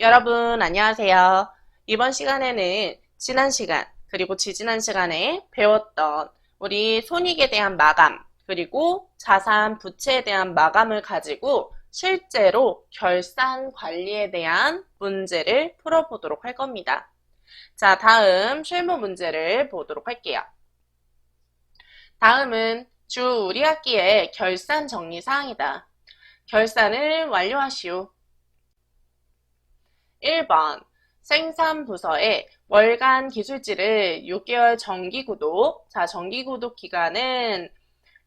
여러분, 안녕하세요. 이번 시간에는 지난 시간, 그리고 지지난 시간에 배웠던 우리 손익에 대한 마감, 그리고 자산 부채에 대한 마감을 가지고 실제로 결산 관리에 대한 문제를 풀어보도록 할 겁니다. 자, 다음 실무 문제를 보도록 할게요. 다음은 주 우리 학기의 결산 정리 사항이다. 결산을 완료하시오. 1번 생산부서에 월간 기술지를 6개월 정기구독, 자 정기구독 기간은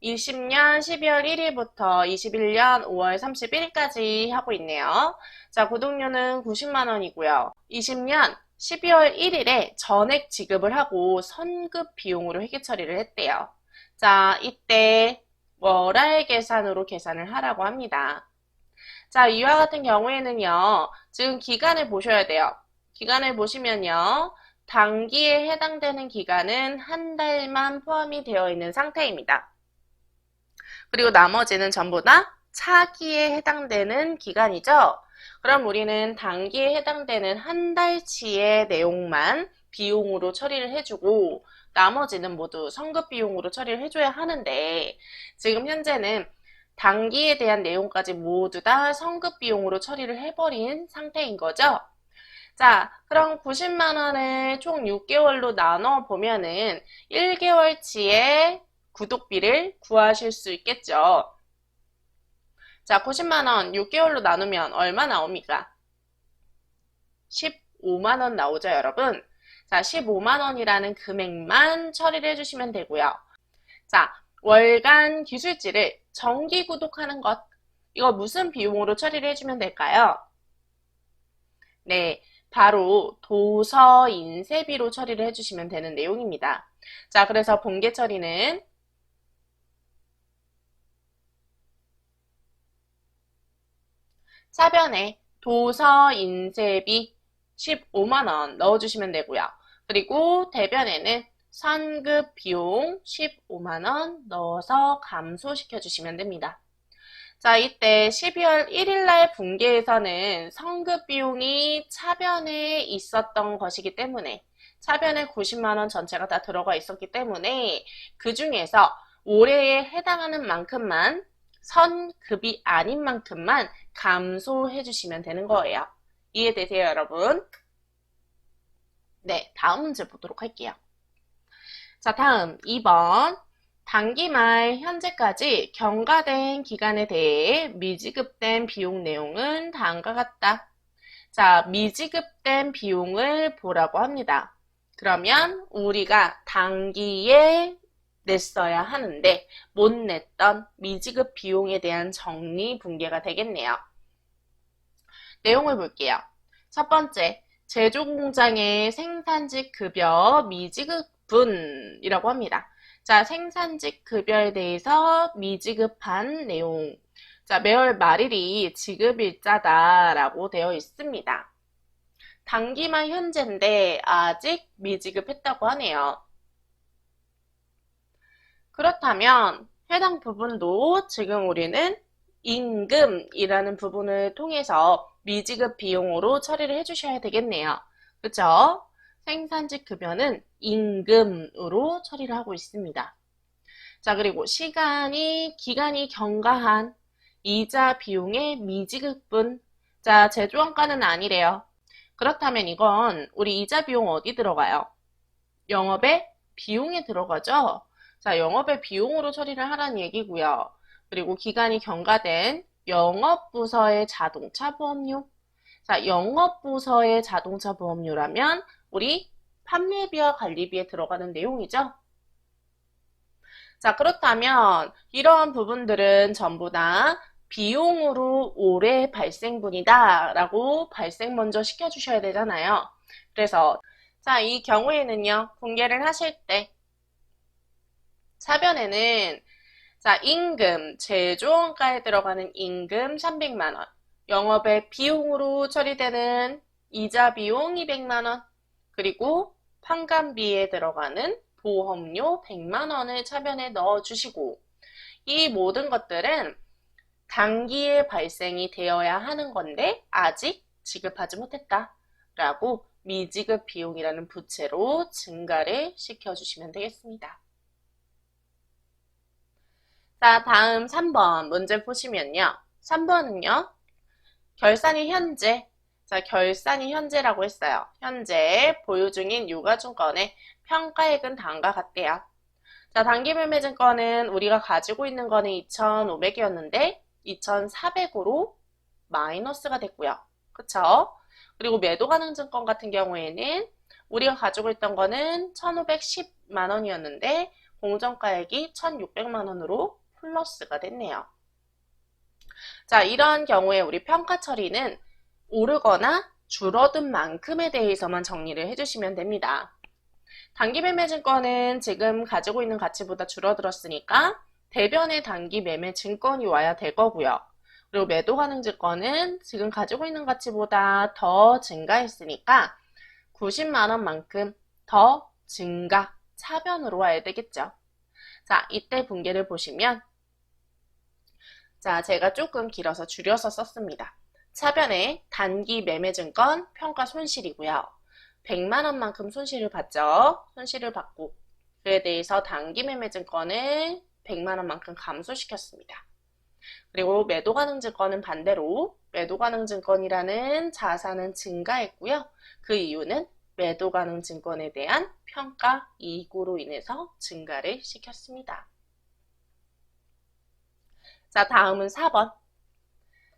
20년 12월 1일부터 21년 5월 31일까지 하고 있네요. 자 구독료는 90만 원이고요. 20년 12월 1일에 전액 지급을 하고 선급 비용으로 회계 처리를 했대요. 자 이때 월할 계산으로 계산을 하라고 합니다. 자, 이와 같은 경우에는요, 지금 기간을 보셔야 돼요. 기간을 보시면요, 단기에 해당되는 기간은 한 달만 포함이 되어 있는 상태입니다. 그리고 나머지는 전부 다 차기에 해당되는 기간이죠. 그럼 우리는 단기에 해당되는 한 달치의 내용만 비용으로 처리를 해주고, 나머지는 모두 선급 비용으로 처리를 해줘야 하는데, 지금 현재는 단기에 대한 내용까지 모두 다 선급 비용으로 처리를 해버린 상태인 거죠. 자, 그럼 90만 원을 총 6개월로 나눠 보면은 1개월치의 구독비를 구하실 수 있겠죠. 자, 90만 원 6개월로 나누면 얼마 나옵니까? 15만 원 나오죠, 여러분. 자, 15만 원이라는 금액만 처리를 해주시면 되고요. 자, 월간 기술지를 정기 구독하는 것, 이거 무슨 비용으로 처리를 해주면 될까요? 네, 바로 도서 인쇄비로 처리를 해주시면 되는 내용입니다. 자, 그래서 본계 처리는 차변에 도서 인쇄비 15만 원 넣어주시면 되고요. 그리고 대변에는 선급 비용 15만 원 넣어서 감소시켜 주시면 됩니다. 자, 이때 12월 1일 날 분계에서는 선급 비용이 차변에 있었던 것이기 때문에 차변에 90만 원 전체가 다 들어가 있었기 때문에 그 중에서 올해에 해당하는 만큼만 선급이 아닌 만큼만 감소해 주시면 되는 거예요. 이해되세요, 여러분? 네, 다음 문제 보도록 할게요. 자, 다음 2번. 단기 말 현재까지 경과된 기간에 대해 미지급된 비용 내용은 다음과 같다. 자, 미지급된 비용을 보라고 합니다. 그러면 우리가 단기에 냈어야 하는데 못 냈던 미지급 비용에 대한 정리 분계가 되겠네요. 내용을 볼게요. 첫 번째, 제조공장의 생산직 급여 미지급분이라고 합니다. 자, 생산직 급여에 대해서 미지급한 내용. 자, 매월 말일이 지급일자다라고 되어 있습니다. 단기만 현재인데 아직 미지급했다고 하네요. 그렇다면 해당 부분도 지금 우리는 임금이라는 부분을 통해서 미지급 비용으로 처리를 해주셔야 되겠네요. 그쵸? 생산직 급여는 임금으로 처리를 하고 있습니다. 자, 그리고 기간이 경과한 이자 비용의 미지급분. 자, 제조원가는 아니래요. 그렇다면 이건 우리 이자 비용 어디 들어가요? 영업의 비용에 들어가죠? 자, 영업의 비용으로 처리를 하라는 얘기고요. 그리고 기간이 경과된 영업부서의 자동차 보험료. 자, 영업부서의 자동차 보험료라면 우리 판매비와 관리비에 들어가는 내용이죠. 자, 그렇다면 이러한 부분들은 전부 다 비용으로 올해 발생분이다 라고 발생 먼저 시켜주셔야 되잖아요. 그래서 자, 이 경우에는요, 공개를 하실 때 차변에는 자, 임금, 제조원가에 들어가는 임금 300만 원, 영업의 비용으로 처리되는 이자 비용 200만 원, 그리고 판관비에 들어가는 보험료 100만 원을 차변에 넣어주시고 이 모든 것들은 단기에 발생이 되어야 하는 건데 아직 지급하지 못했다 라고 미지급 비용이라는 부채로 증가를 시켜주시면 되겠습니다. 자, 다음 3번 문제 보시면요. 3번은요. 결산이 현재, 자, 결산이 현재라고 했어요. 현재 보유 중인 유가증권의 평가액은 다음과 같대요. 자, 단기매매증권은 우리가 가지고 있는 거는 2,500이었는데 2,400으로 마이너스가 됐고요. 그쵸? 그리고 매도가능증권 같은 경우에는 우리가 가지고 있던 거는 1,510만 원이었는데 공정가액이 1,600만 원으로 플러스가 됐네요. 자, 이런 경우에 우리 평가 처리는 오르거나 줄어든 만큼에 대해서만 정리를 해주시면 됩니다. 단기매매증권은 지금 가지고 있는 가치보다 줄어들었으니까 대변의 단기매매증권이 와야 될 거고요. 그리고 매도가능증권은 지금 가지고 있는 가치보다 더 증가했으니까 90만 원만큼 더 증가, 차변으로 와야 되겠죠. 자, 이때 분계를 보시면 자, 제가 조금 길어서 줄여서 썼습니다. 차변에 단기매매증권 평가 손실이고요. 100만 원만큼 손실을 봤죠. 손실을 받고 그에 대해서 단기매매증권을 100만 원만큼 감소시켰습니다. 그리고 매도가능증권은 반대로 매도가능증권이라는 자산은 증가했고요. 그 이유는 매도가능증권에 대한 평가 이익으로 인해서 증가를 시켰습니다. 자, 다음은 4번.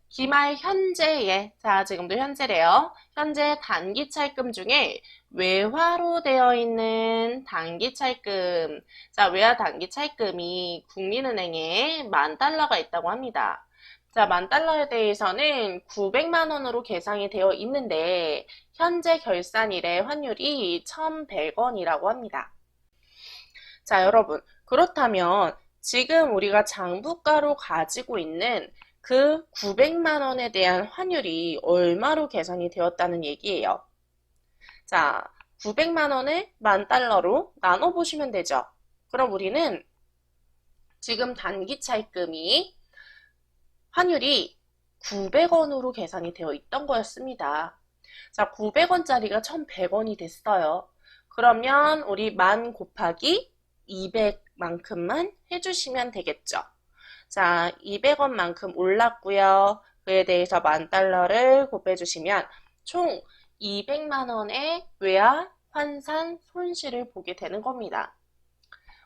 기말 현재의, 자, 지금도 현재래요. 현재 단기차입금 중에 외화로 되어 있는 단기차입금. 자, 외화 단기차입금이 국민은행에 10,000달러가 있다고 합니다. 자, 10,000달러에 대해서는 900만 원으로 계상이 되어 있는데, 현재 결산일의 환율이 1,100원이라고 합니다. 자, 여러분. 그렇다면, 지금 우리가 장부가로 가지고 있는 그 900만 원에 대한 환율이 얼마로 계산이 되었다는 얘기예요. 자, 900만 원을 10,000달러로 나눠보시면 되죠. 그럼 우리는 지금 단기차입금이 환율이 900원으로 계산이 되어 있던 거였습니다. 자, 900원짜리가 1,100원이 됐어요. 그러면 우리 10,000 곱하기 200만큼만 해주시면 되겠죠. 자, 200원만큼 올랐고요. 그에 대해서 10,000달러를 곱해주시면 총 200만 원의 외화 환산 손실을 보게 되는 겁니다.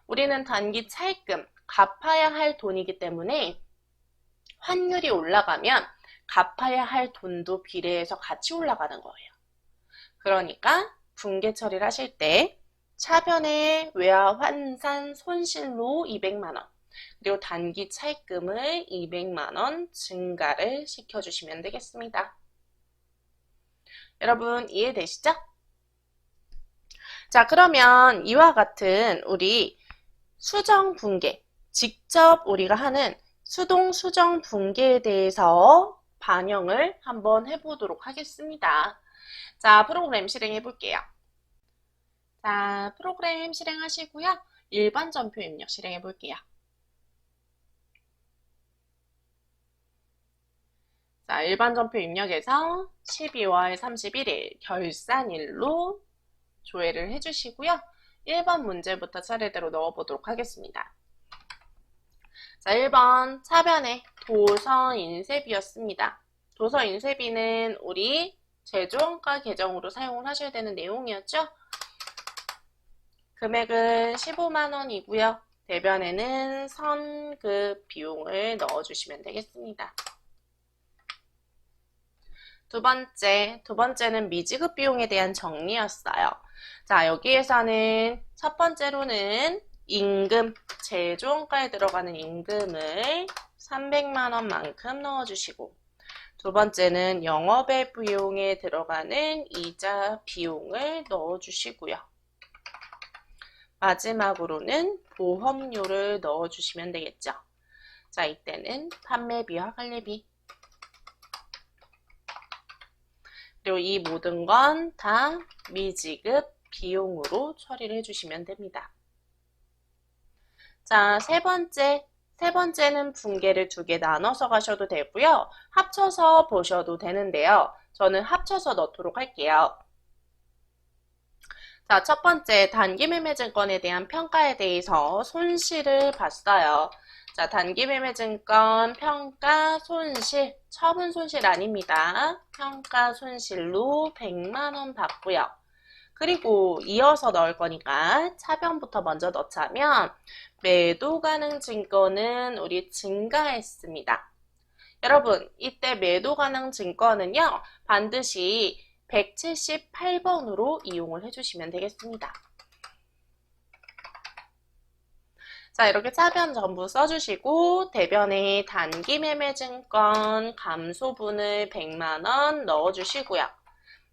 우리는 단기 차입금, 갚아야 할 돈이기 때문에 환율이 올라가면 갚아야 할 돈도 비례해서 같이 올라가는 거예요. 그러니까 분계 처리를 하실 때 차변의 외화 환산 손실로 200만 원, 그리고 단기 차입금을 200만 원 증가를 시켜주시면 되겠습니다. 여러분 이해되시죠? 자, 그러면 이와 같은 우리 수정 분계, 직접 우리가 하는 수동 수정 분계에 대해서 반영을 한번 해보도록 하겠습니다. 자, 프로그램 실행해 볼게요. 자, 프로그램 실행하시고요. 일반 전표 입력 실행해 볼게요. 자, 일반 전표 입력에서 12월 31일 결산일로 조회를 해주시고요. 1번 문제부터 차례대로 넣어보도록 하겠습니다. 자, 1번 차변에 도서인쇄비였습니다. 도서인쇄비는 우리 제조원가 계정으로 사용을 하셔야 되는 내용이었죠. 금액은 15만 원이고요. 대변에는 선급 비용을 넣어주시면 되겠습니다. 두 번째는 미지급 비용에 대한 정리였어요. 자, 여기에서는 첫 번째로는 임금, 제조원가에 들어가는 임금을 300만 원만큼 넣어주시고, 두 번째는 영업외 비용에 들어가는 이자 비용을 넣어주시고요. 마지막으로는 보험료를 넣어주시면 되겠죠. 자, 이때는 판매비와 관리비. 그리고 이 모든 건 다 미지급 비용으로 처리를 해주시면 됩니다. 자, 세 번째는 분계를 두 개 나눠서 가셔도 되고요. 합쳐서 보셔도 되는데요. 저는 합쳐서 넣도록 할게요. 자, 첫 번째 단기매매증권에 대한 평가에 대해서 손실을 봤어요. 자, 단기매매증권 평가 손실, 처분 손실 아닙니다. 평가 손실로 100만 원 받고요. 그리고 이어서 넣을 거니까 차변부터 먼저 넣자면 매도 가능 증권은 우리 증가했습니다. 여러분, 이때 매도 가능 증권은요, 반드시 178번으로 이용을 해주시면 되겠습니다. 자, 이렇게 차변 전부 써주시고 대변에 단기매매증권 감소분을 100만원 넣어주시고요.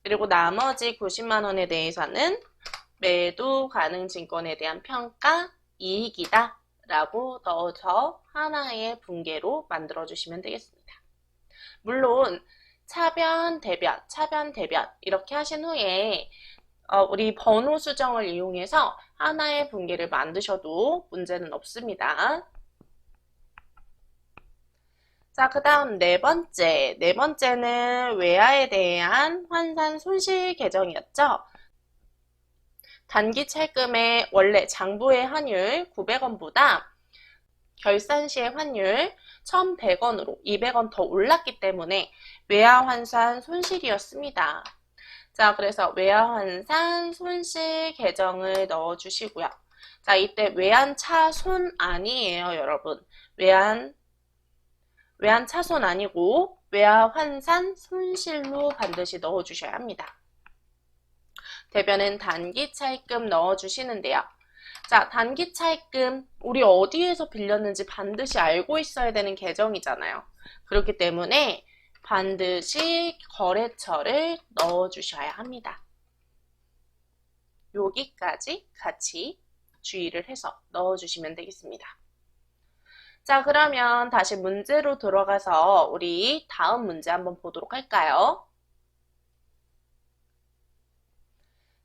그리고 나머지 90만원에 대해서는 매도 가능 증권에 대한 평가 이익이다 라고 넣어서 하나의 분계로 만들어주시면 되겠습니다. 물론 차변, 대변 이렇게 하신 후에 우리 번호 수정을 이용해서 하나의 분계를 만드셔도 문제는 없습니다. 자, 그 다음 네 번째는 외화에 대한 환산 손실 계정이었죠. 단기 채금의 원래 장부의 환율 900원보다 결산 시의 환율 1100원으로 200원 더 올랐기 때문에 외화 환산 손실이었습니다. 자, 그래서 외화 환산 손실 계정을 넣어 주시고요. 자, 이때 외환 차손 아니에요, 여러분. 외환 차손 아니고 외화 환산 손실로 반드시 넣어 주셔야 합니다. 대변은 단기 차입금 넣어 주시는데요. 자, 단기 차입금 우리 어디에서 빌렸는지 반드시 알고 있어야 되는 계정이잖아요. 그렇기 때문에 반드시 거래처를 넣어 주셔야 합니다. 여기까지 같이 주의를 해서 넣어 주시면 되겠습니다. 자, 그러면 다시 문제로 들어가서 우리 다음 문제 한번 보도록 할까요?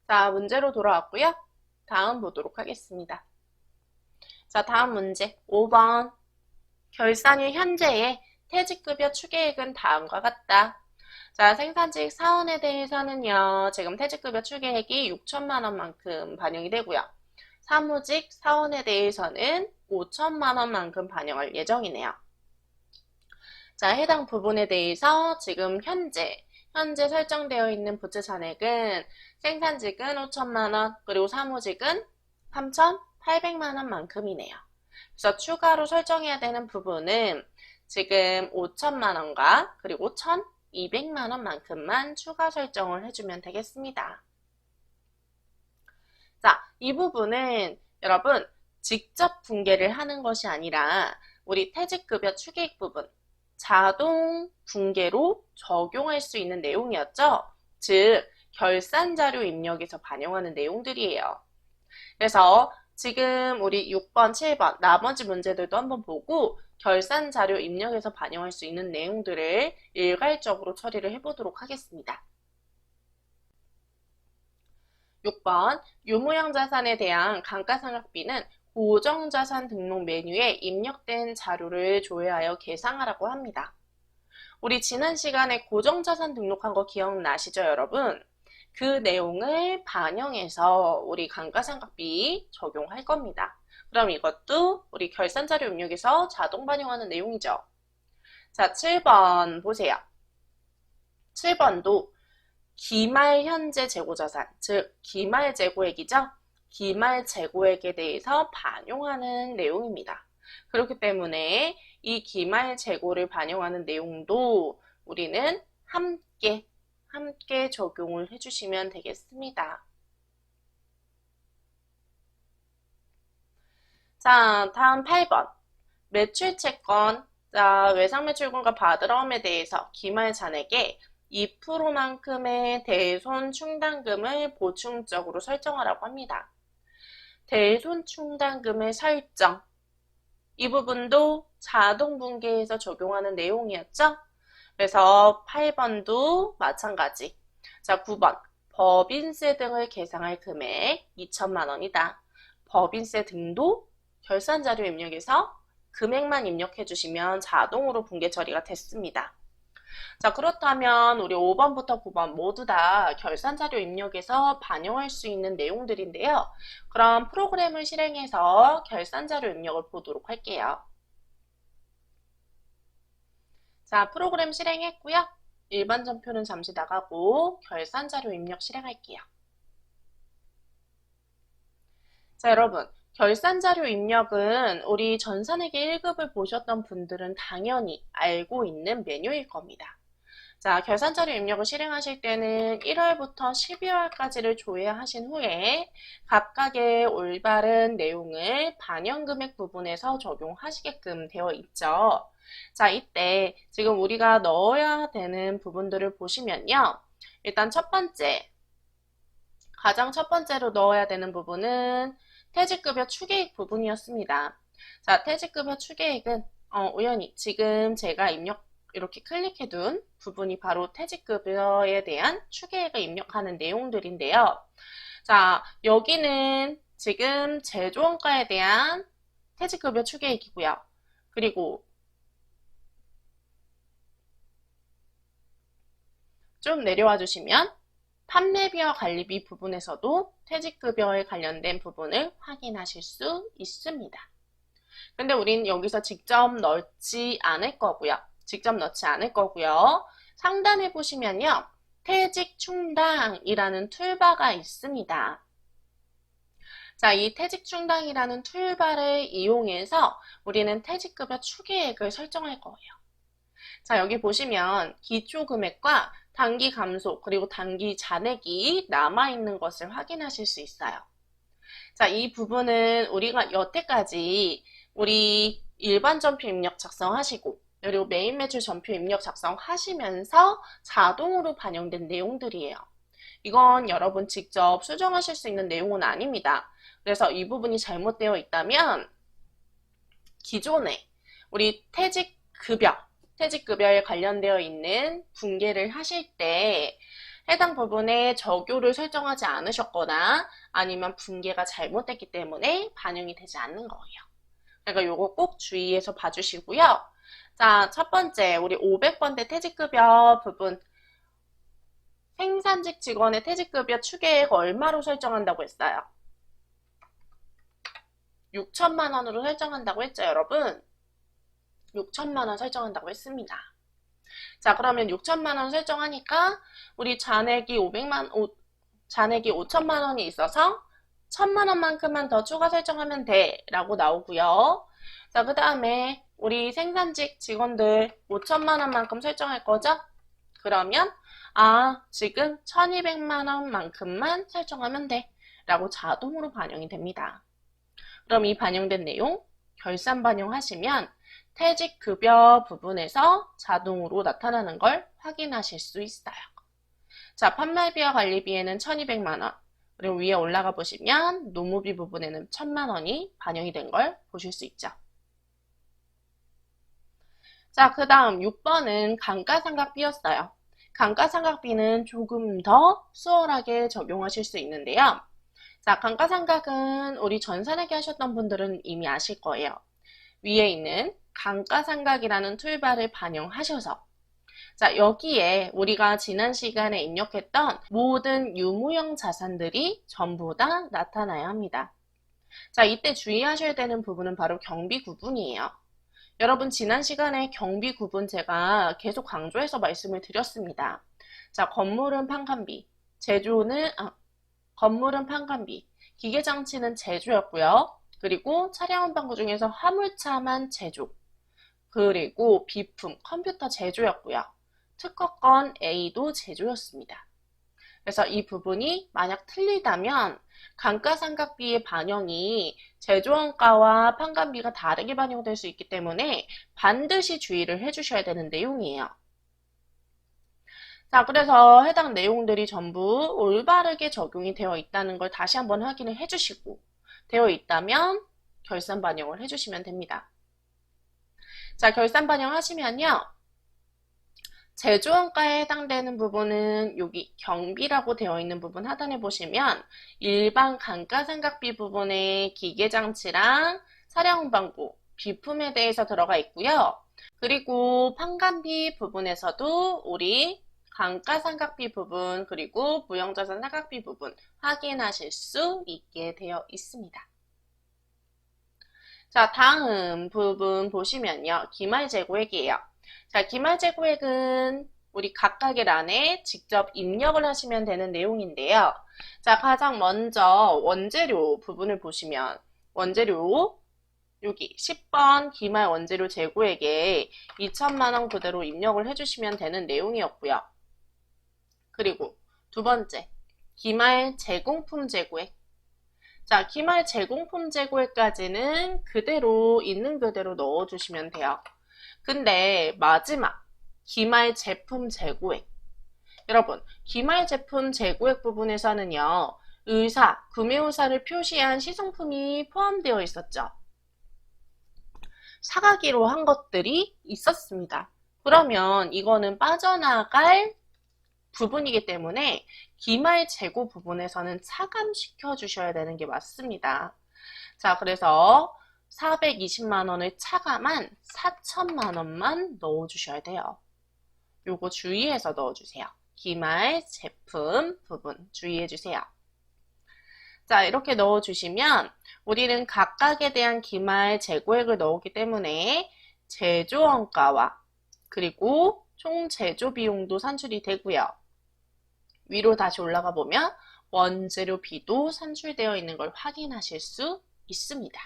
자, 문제로 돌아왔고요. 다음 보도록 하겠습니다. 자, 다음 문제 5번. 결산일 현재의 퇴직급여 추계액은 다음과 같다. 자, 생산직 사원에 대해서는요, 지금 퇴직급여 추계액이 6천만 원만큼 반영이 되고요. 사무직 사원에 대해서는 5천만 원만큼 반영할 예정이네요. 자, 해당 부분에 대해서 지금 현재 설정되어 있는 부채 잔액은 생산직은 5천만 원, 그리고 사무직은 3,800만 원만큼이네요. 그래서 추가로 설정해야 되는 부분은 지금 5천만 원과 그리고 1,200만 원만큼만 추가 설정을 해주면 되겠습니다. 자, 이 부분은 여러분 직접 분계를 하는 것이 아니라 우리 퇴직급여 추계액 부분 자동 분계로 적용할 수 있는 내용이었죠. 즉 결산자료 입력에서 반영하는 내용들이에요. 그래서 지금 우리 6번, 7번 나머지 문제들도 한번 보고 결산자료 입력에서 반영할 수 있는 내용들을 일괄적으로 처리를 해보도록 하겠습니다. 6번 유무형 자산에 대한 감가상각비는 고정자산 등록 메뉴에 입력된 자료를 조회하여 계상하라고 합니다. 우리 지난 시간에 고정자산 등록한 거 기억나시죠, 여러분? 그 내용을 반영해서 우리 감가상각비 적용할 겁니다. 그럼 이것도 우리 결산자료 입력에서 자동 반영하는 내용이죠. 자, 7번 보세요. 7번도 기말 현재 재고자산, 즉 기말 재고액이죠. 기말 재고액에 대해서 반영하는 내용입니다. 그렇기 때문에 이 기말 재고를 반영하는 내용도 우리는 함께 적용을 해주시면 되겠습니다. 자, 다음 8번. 매출채권, 자, 외상매출금과 바드러움에 대해서 기말 잔액에 2%만큼의 대손 충당금을 보충적으로 설정하라고 합니다. 대손 충당금의 설정, 이 부분도 자동 분계해서 적용하는 내용이었죠. 그래서 8번도 마찬가지. 자, 9번 법인세 등을 계상할 금액 2천만 원이다. 법인세 등도 결산자료 입력에서 금액만 입력해 주시면 자동으로 분계 처리가 됐습니다. 자, 그렇다면 우리 5번부터 9번 모두 다 결산자료 입력에서 반영할 수 있는 내용들인데요. 그럼 프로그램을 실행해서 결산자료 입력을 보도록 할게요. 자, 프로그램 실행했고요. 일반 전표는 잠시 나가고 결산자료 입력 실행할게요. 자, 여러분. 결산자료 입력은 우리 전산회계 1급을 보셨던 분들은 당연히 알고 있는 메뉴일 겁니다. 자, 결산자료 입력을 실행하실 때는 1월부터 12월까지를 조회하신 후에 각각의 올바른 내용을 반영금액 부분에서 적용하시게끔 되어 있죠. 자, 이때 지금 우리가 넣어야 되는 부분들을 보시면요. 일단 가장 첫 번째로 넣어야 되는 부분은 퇴직급여 추계액 부분이었습니다. 자, 퇴직급여 추계액은 우연히 지금 제가 이렇게 클릭해둔 부분이 바로 퇴직급여에 대한 추계액을 입력하는 내용들인데요. 자, 여기는 지금 제조원가에 대한 퇴직급여 추계액이고요. 그리고 좀 내려와 주시면 판매비와 관리비 부분에서도 퇴직급여에 관련된 부분을 확인하실 수 있습니다. 근데 우린 여기서 직접 넣지 않을 거고요. 상단에 보시면요. 퇴직충당이라는 툴바가 있습니다. 자, 이 퇴직충당이라는 툴바를 이용해서 우리는 퇴직급여 추계액을 설정할 거예요. 자, 여기 보시면 기초금액과 단기 감소 그리고 단기 잔액이 남아있는 것을 확인하실 수 있어요. 자, 이 부분은 우리가 여태까지 우리 일반 전표 입력 작성하시고 그리고 메인 매출 전표 입력 작성하시면서 자동으로 반영된 내용들이에요. 이건 여러분 직접 수정하실 수 있는 내용은 아닙니다. 그래서 이 부분이 잘못되어 있다면 기존에 우리 퇴직급여에 관련되어 있는 분계를 하실 때 해당 부분에 적용을 설정하지 않으셨거나 아니면 분계가 잘못됐기 때문에 반영이 되지 않는 거예요. 그러니까 이거 꼭 주의해서 봐주시고요. 자, 첫 번째 우리 500번대 퇴직급여 부분 생산직 직원의 퇴직급여 추계액 얼마로 설정한다고 했어요? 6천만 원으로 설정한다고 했죠, 여러분? 6천만 원 설정한다고 했습니다. 자, 그러면 6천만 원 설정하니까 우리 잔액이 5천만 원이 있어서 1천만 원만큼만 더 추가 설정하면 돼 라고 나오고요. 자, 그 다음에 우리 생산직 직원들 5천만 원만큼 설정할 거죠? 그러면 지금 1200만 원만큼만 설정하면 돼 라고 자동으로 반영이 됩니다. 그럼 이 반영된 내용 결산 반영하시면 퇴직급여 부분에서 자동으로 나타나는 걸 확인하실 수 있어요. 자, 판매비와 관리비에는 1200만 원, 그리고 위에 올라가 보시면 노무비 부분에는 1000만 원이 반영이 된 걸 보실 수 있죠. 자, 그 다음 6번은 감가상각비였어요. 감가상각비는 조금 더 수월하게 적용하실 수 있는데요. 자, 감가상각은 우리 전산회계 하셨던 분들은 이미 아실 거예요. 위에 있는 감가상각이라는 툴바를 반영하셔서 자, 여기에 우리가 지난 시간에 입력했던 모든 유무형 자산들이 전부 다 나타나야 합니다. 자, 이때 주의하셔야 되는 부분은 바로 경비 구분이에요. 여러분 지난 시간에 경비 구분 제가 계속 강조해서 말씀을 드렸습니다. 자, 건물은 판관비, 건물은 판관비, 기계장치는 제조였고요. 그리고 차량 방구 중에서 화물차만 제조, 그리고 비품, 컴퓨터 제조였고요. 특허권 A도 제조였습니다. 그래서 이 부분이 만약 틀리다면 감가상각비의 반영이 제조원가와 판관비가 다르게 반영될 수 있기 때문에 반드시 주의를 해주셔야 되는 내용이에요. 자, 그래서 해당 내용들이 전부 올바르게 적용이 되어 있다는 걸 다시 한번 확인을 해주시고 되어 있다면 결산 반영을 해주시면 됩니다. 자, 결산 반영하시면요. 제조원가에 해당되는 부분은 여기 경비라고 되어 있는 부분 하단에 보시면 일반 감가상각비 부분에 기계장치랑 차량운반부, 비품에 대해서 들어가 있고요. 그리고 판관비 부분에서도 우리 감가상각비 부분 그리고 무형자산 사각비 부분 확인하실 수 있게 되어 있습니다. 자, 다음 부분 보시면요. 기말재고액이에요. 자, 기말재고액은 우리 각각의 란에 직접 입력을 하시면 되는 내용인데요. 자, 가장 먼저 원재료 부분을 보시면 원재료 여기 10번 기말 원재료 재고액에 2천만 원 그대로 입력을 해주시면 되는 내용이었고요. 그리고 두 번째, 기말 제공품 재고액. 자, 기말 제공품 재고액까지는 그대로 있는 그대로 넣어주시면 돼요. 근데 마지막 기말 제품 재고액. 여러분, 기말 제품 재고액 부분에서는요, 의사, 구매 의사를 표시한 시성품이 포함되어 있었죠. 사가기로 한 것들이 있었습니다. 그러면 이거는 빠져나갈 부분이기 때문에 기말 재고 부분에서는 차감시켜 주셔야 되는 게 맞습니다. 자, 그래서 420만 원을 차감한 4천만 원만 넣어주셔야 돼요. 요거 주의해서 넣어주세요. 기말 제품 부분 주의해 주세요. 자, 이렇게 넣어주시면 우리는 각각에 대한 기말 재고액을 넣었기 때문에 제조원가와 그리고 총 제조 비용도 산출이 되고요. 위로 다시 올라가 보면 원재료비도 산출되어 있는 걸 확인하실 수 있습니다.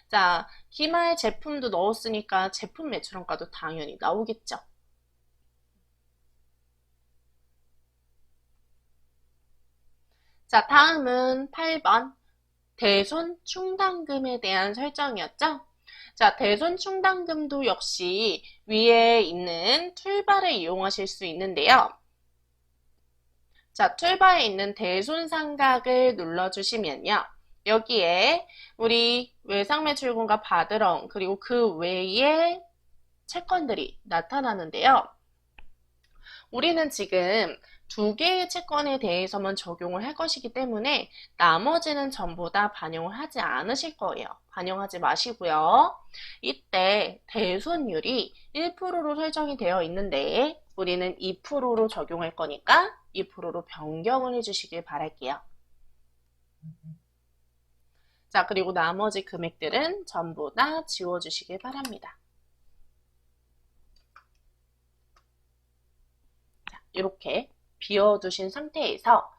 자, 기말 제품도 넣었으니까 제품 매출원가도 당연히 나오겠죠. 자, 다음은 8번 대손 충당금에 대한 설정이었죠. 자, 대손 충당금도 역시 위에 있는 툴바를 이용하실 수 있는데요. 자, 툴바에 있는 대손 상각을 눌러주시면요. 여기에 우리 외상매출금과 바드렁 그리고 그 외의 채권들이 나타나는데요. 우리는 지금 두 개의 채권에 대해서만 적용을 할 것이기 때문에 나머지는 전부 다 반영을 하지 않으실 거예요. 반영하지 마시고요. 이때 대손율이 1%로 설정이 되어 있는데 우리는 2%로 적용할 거니까 2%로 변경을 해주시길 바랄게요. 자, 그리고 나머지 금액들은 전부 다 지워주시길 바랍니다. 자, 이렇게 비워두신 상태에서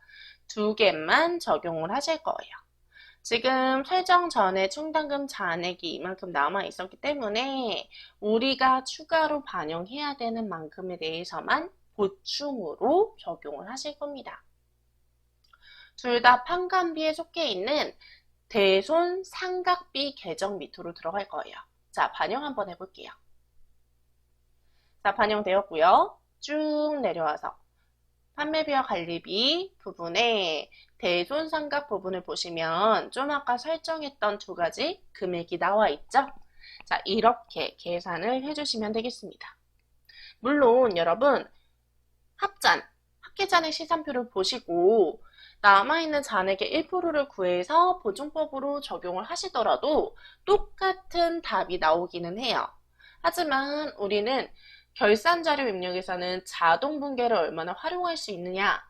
두 개만 적용을 하실 거예요. 지금 설정 전에 충당금 잔액이 이만큼 남아 있었기 때문에 우리가 추가로 반영해야 되는 만큼에 대해서만 보충으로 적용을 하실 겁니다. 둘 다 판관비에 속해 있는 대손 상각비 계정 밑으로 들어갈 거예요. 자, 반영 한번 해볼게요. 자, 반영되었고요. 쭉 내려와서 판매비와 관리비 부분에 대손 상각 부분을 보시면 좀 아까 설정했던 두 가지 금액이 나와 있죠? 자, 이렇게 계산을 해주시면 되겠습니다. 물론 여러분 합계잔액 시산표를 보시고 남아있는 잔액의 1%를 구해서 보증법으로 적용을 하시더라도 똑같은 답이 나오기는 해요. 하지만 우리는 결산자료 입력에서는 자동 분계를 얼마나 활용할 수 있느냐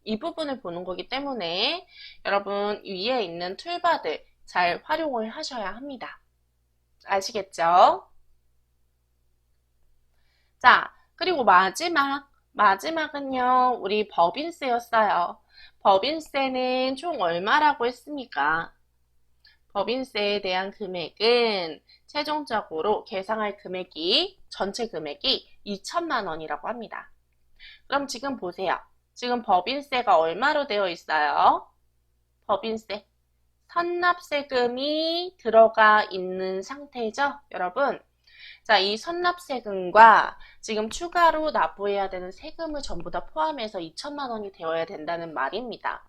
이 부분을 보는 거기 때문에 여러분 위에 있는 툴바들 잘 활용을 하셔야 합니다. 아시겠죠? 자, 그리고 마지막은요, 우리 법인세였어요. 법인세는 총 얼마라고 했습니까? 법인세에 대한 금액은 최종적으로 계상할 금액이 전체 금액이 2천만 원이라고 합니다. 그럼 지금 보세요. 지금 법인세가 얼마로 되어 있어요? 법인세 선납세금이 들어가 있는 상태죠, 여러분? 자, 이 선납세금과 지금 추가로 납부해야 되는 세금을 전부 다 포함해서 2천만 원이 되어야 된다는 말입니다.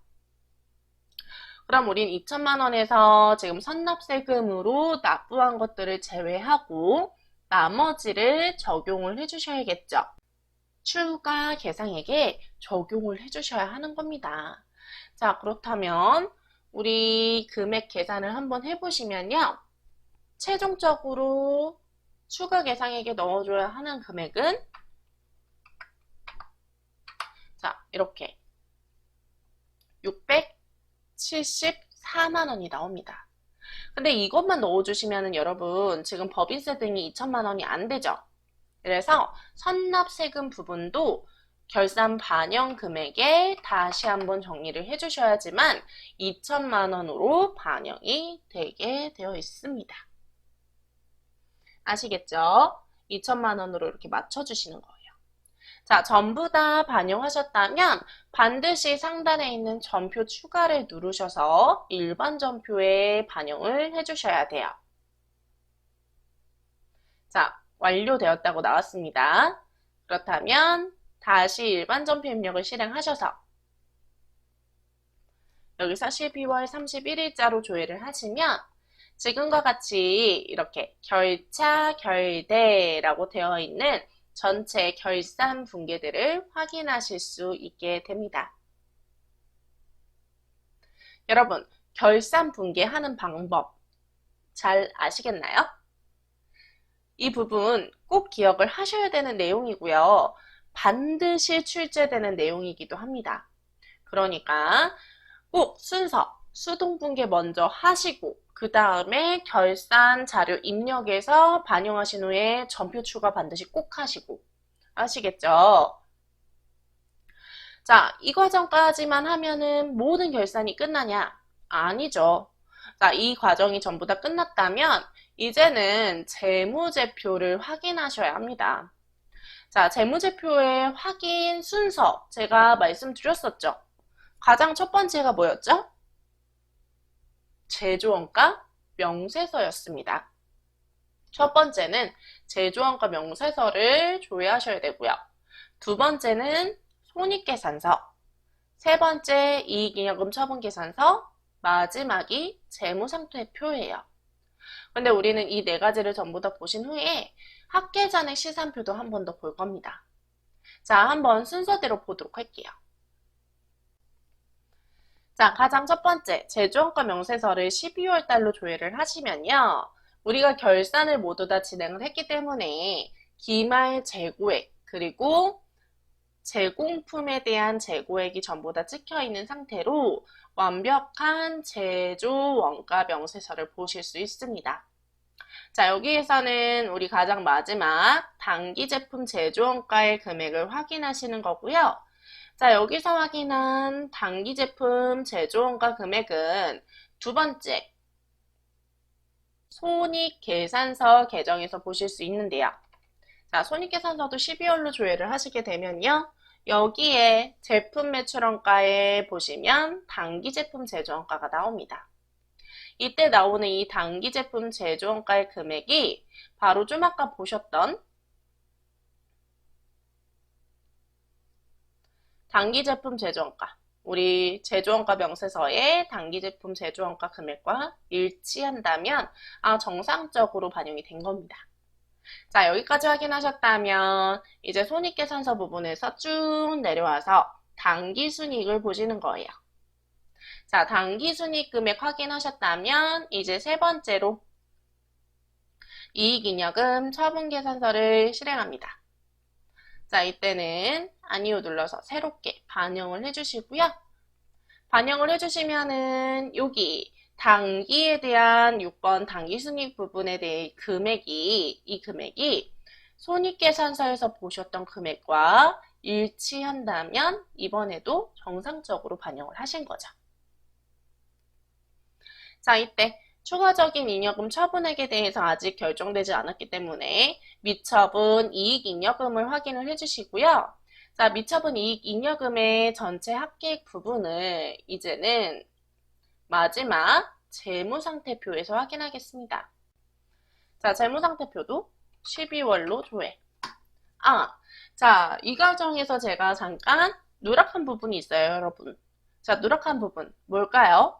그럼 우린 2천만 원에서 지금 선납세금으로 납부한 것들을 제외하고 나머지를 적용을 해주셔야겠죠. 추가 계상액에 적용을 해주셔야 하는 겁니다. 자, 그렇다면 우리 금액 계산을 한번 해보시면요. 최종적으로 추가 계상액에 넣어줘야 하는 금액은 자, 이렇게 674만 원이 나옵니다. 근데 이것만 넣어주시면은 여러분 지금 법인세 등이 2천만 원이 안 되죠. 그래서 선납세금 부분도 결산 반영 금액에 다시 한번 정리를 해주셔야지만 2천만 원으로 반영이 되게 되어 있습니다. 아시겠죠? 2천만 원으로 이렇게 맞춰주시는 거예요. 자, 전부 다 반영하셨다면 반드시 상단에 있는 전표 추가를 누르셔서 일반 전표에 반영을 해주셔야 돼요. 자, 완료되었다고 나왔습니다. 그렇다면 다시 일반 전표 입력을 실행하셔서 여기서 12월 31일자로 조회를 하시면 지금과 같이 이렇게 결차, 결대라고 되어 있는 전체 결산 분계들을 확인하실 수 있게 됩니다. 여러분, 결산 분계하는 방법 잘 아시겠나요? 이 부분 꼭 기억을 하셔야 되는 내용이고요. 반드시 출제되는 내용이기도 합니다. 그러니까 꼭 순서, 수동분계 먼저 하시고 그 다음에 결산 자료 입력해서 반영하신 후에 전표 추가 반드시 꼭 하시고 아시겠죠? 자, 이 과정까지만 하면은 모든 결산이 끝나냐? 아니죠. 자, 이 과정이 전부 다 끝났다면 이제는 재무제표를 확인하셔야 합니다. 자, 재무제표의 확인 순서 제가 말씀드렸었죠. 가장 첫 번째가 뭐였죠? 제조원가 명세서였습니다. 첫 번째는 제조원가 명세서를 조회하셔야 되고요. 두 번째는 손익계산서, 세 번째 이익잉여금 처분계산서, 마지막이 재무상태표예요. 근데 우리는 이 네 가지를 전부 다 보신 후에 합계잔액 시산표도 한 번 더 볼 겁니다. 자, 한번 순서대로 보도록 할게요. 자, 가장 첫 번째, 제조원가 명세서를 12월 달로 조회를 하시면요. 우리가 결산을 모두 다 진행을 했기 때문에 기말 재고액, 그리고 제공품에 대한 재고액이 전부 다 찍혀 있는 상태로 완벽한 제조원가 명세서를 보실 수 있습니다. 자, 여기에서는 우리 가장 마지막 단기제품 제조원가의 금액을 확인하시는 거고요. 자, 여기서 확인한 단기제품 제조원가 금액은 두 번째, 손익계산서 계정에서 보실 수 있는데요. 자, 손익계산서도 12월로 조회를 하시게 되면요. 여기에 제품 매출원가에 보시면 단기제품 제조원가가 나옵니다. 이때 나오는 이 단기제품 제조원가의 금액이 바로 좀 아까 보셨던 단기제품 제조원가, 우리 제조원가 명세서의 단기제품 제조원가 금액과 일치한다면 정상적으로 반영이 된 겁니다. 자, 여기까지 확인하셨다면 이제 손익계산서 부분에서 쭉 내려와서 당기순이익을 보시는 거예요. 자, 당기순이익 금액 확인하셨다면 이제 세 번째로 이익잉여금 처분계산서를 실행합니다. 자, 이때는 아니요 눌러서 새롭게 반영을 해주시고요. 반영을 해주시면은 여기 당기에 대한 6번 당기순이익 부분에 대해 이 금액이 손익계산서에서 보셨던 금액과 일치한다면 이번에도 정상적으로 반영을 하신 거죠. 자, 이때 추가적인 잉여금 처분액에 대해서 아직 결정되지 않았기 때문에 미처분 이익잉여금을 확인을 해주시고요. 자, 미처분 이익잉여금의 전체 합계액 부분을 이제는 마지막 재무상태표에서 확인하겠습니다. 자, 재무상태표도 12월로 조회. 자, 이 과정에서 제가 잠깐 누락한 부분이 있어요, 여러분. 자, 누락한 부분 뭘까요?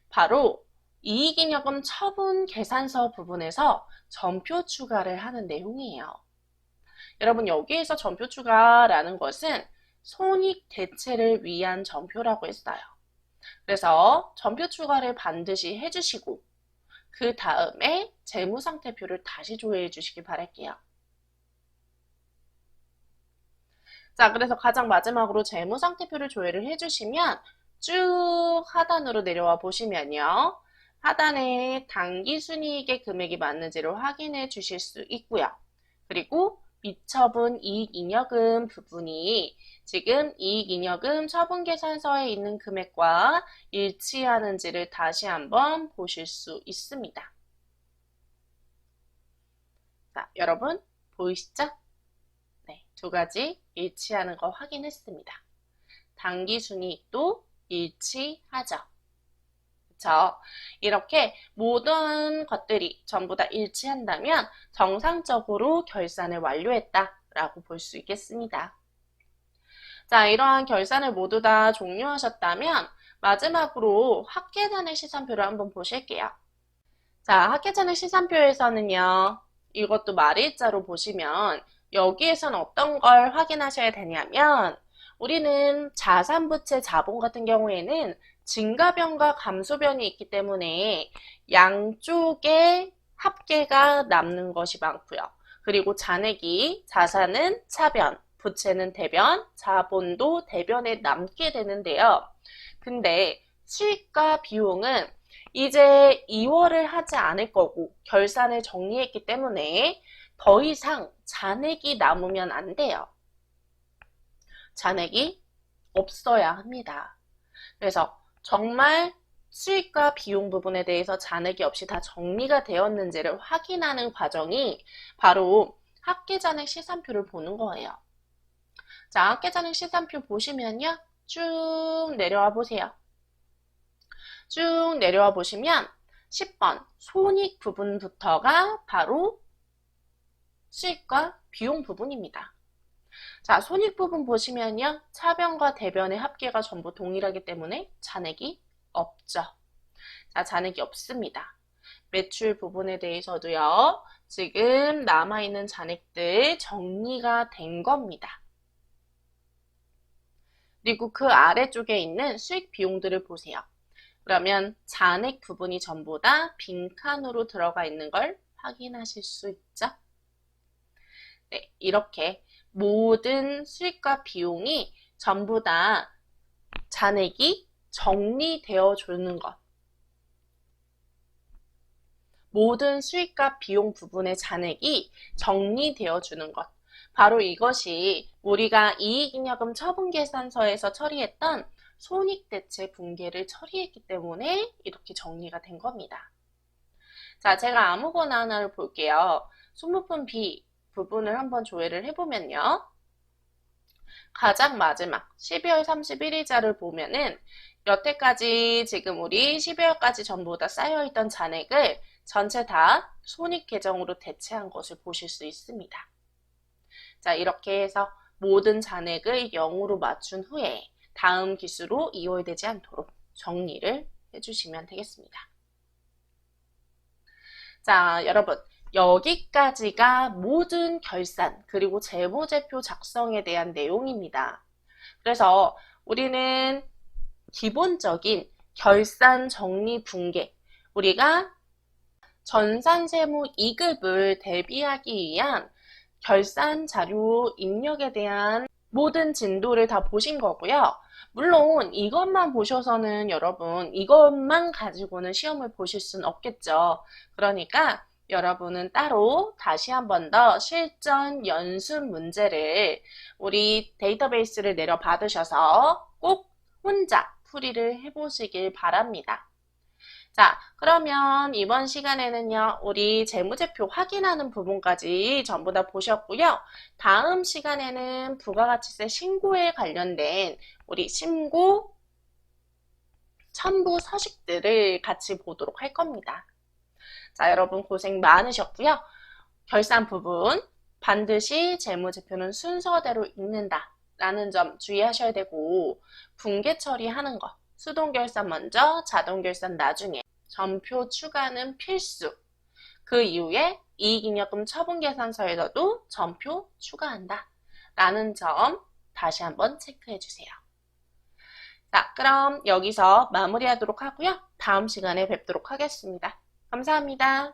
바로 이익잉여금 처분 계산서 부분에서 전표 추가를 하는 내용이에요. 여러분, 여기에서 전표 추가라는 것은 손익 대체를 위한 전표라고 했어요. 그래서 전표 추가를 반드시 해주시고 그 다음에 재무상태표를 다시 조회해 주시기 바랄게요. 자, 그래서 가장 마지막으로 재무상태표를 조회를 해주시면 쭉 하단으로 내려와 보시면요. 하단에 당기순이익의 금액이 맞는지를 확인해 주실 수 있고요. 그리고 미처분 이익잉여금 부분이 지금 이익잉여금 처분계산서에 있는 금액과 일치하는지를 다시 한번 보실 수 있습니다. 자, 여러분 보이시죠? 네, 두 가지 일치하는 거 확인했습니다. 당기순이익도 일치하죠. 그쵸? 이렇게 모든 것들이 전부 다 일치한다면 정상적으로 결산을 완료했다라고 볼 수 있겠습니다. 자, 이러한 결산을 모두 다 종료하셨다면 마지막으로 합계잔액 시산표를 한번 보실게요. 자, 합계잔액 시산표에서는요. 이것도 말일자로 보시면 여기에서는 어떤 걸 확인하셔야 되냐면 우리는 자산부채 자본 같은 경우에는 증가변과 감소변이 있기 때문에 양쪽에 합계가 남는 것이 많고요. 그리고 잔액이 자산은 차변, 부채는 대변, 자본도 대변에 남게 되는데요. 근데 수익과 비용은 이제 2월을 하지 않을 거고 결산을 정리했기 때문에 더 이상 잔액이 남으면 안 돼요. 잔액이 없어야 합니다. 그래서 정말 수익과 비용 부분에 대해서 잔액이 없이 다 정리가 되었는지를 확인하는 과정이 바로 합계잔액 시산표를 보는 거예요. 자, 합계잔액 시산표 보시면요. 쭉 내려와 보세요. 쭉 내려와 보시면 10번 손익 부분부터가 바로 수익과 비용 부분입니다. 자, 손익 부분 보시면요. 차변과 대변의 합계가 전부 동일하기 때문에 잔액이 없죠. 자, 잔액이 없습니다. 매출 부분에 대해서도요. 지금 남아있는 잔액들 정리가 된 겁니다. 그리고 그 아래쪽에 있는 수익 비용들을 보세요. 그러면 잔액 부분이 전부 다 빈칸으로 들어가 있는 걸 확인하실 수 있죠. 네, 이렇게 모든 수익과 비용이 전부 다 잔액이 정리되어 주는 것. 모든 수익과 비용 부분의 잔액이 정리되어 주는 것. 바로 이것이 우리가 이익잉여금 처분계산서에서 처리했던 손익대체 붕괴를 처리했기 때문에 이렇게 정리가 된 겁니다. 자, 제가 아무거나 하나를 볼게요. 소모품 B 부분을 한번 조회를 해보면요. 가장 마지막 12월 31일자를 보면은 여태까지 지금 우리 12월까지 전부 다 쌓여있던 잔액을 전체 다 손익계정으로 대체한 것을 보실 수 있습니다. 자, 이렇게 해서 모든 잔액을 0으로 맞춘 후에 다음 기수로 이월되지 않도록 정리를 해주시면 되겠습니다. 자, 여러분 여기까지가 모든 결산 그리고 재무제표 작성에 대한 내용입니다. 그래서 우리는 기본적인 결산 정리 붕괴, 우리가 전산세무 2급을 대비하기 위한 결산 자료 입력에 대한 모든 진도를 다 보신 거고요. 물론 이것만 보셔서는 여러분 이것만 가지고는 시험을 보실 수는 없겠죠. 그러니까 여러분은 따로 다시 한 번 더 실전 연습 문제를 우리 데이터베이스를 내려 받으셔서 꼭 혼자 풀이를 해보시길 바랍니다. 자, 그러면 이번 시간에는요, 우리 재무제표 확인하는 부분까지 전부 다 보셨고요. 다음 시간에는 부가가치세 신고에 관련된 우리 신고 첨부 서식들을 같이 보도록 할 겁니다. 자, 여러분 고생 많으셨고요. 결산 부분 반드시 재무제표는 순서대로 읽는다 라는 점 주의하셔야 되고 붕괴 처리하는 거 수동결산 먼저 자동결산 나중에 전표 추가는 필수. 그 이후에 이익잉여금 처분계산서에서도 전표 추가한다 라는 점 다시 한번 체크해 주세요. 자, 그럼 여기서 마무리하도록 하고요. 다음 시간에 뵙도록 하겠습니다. 감사합니다.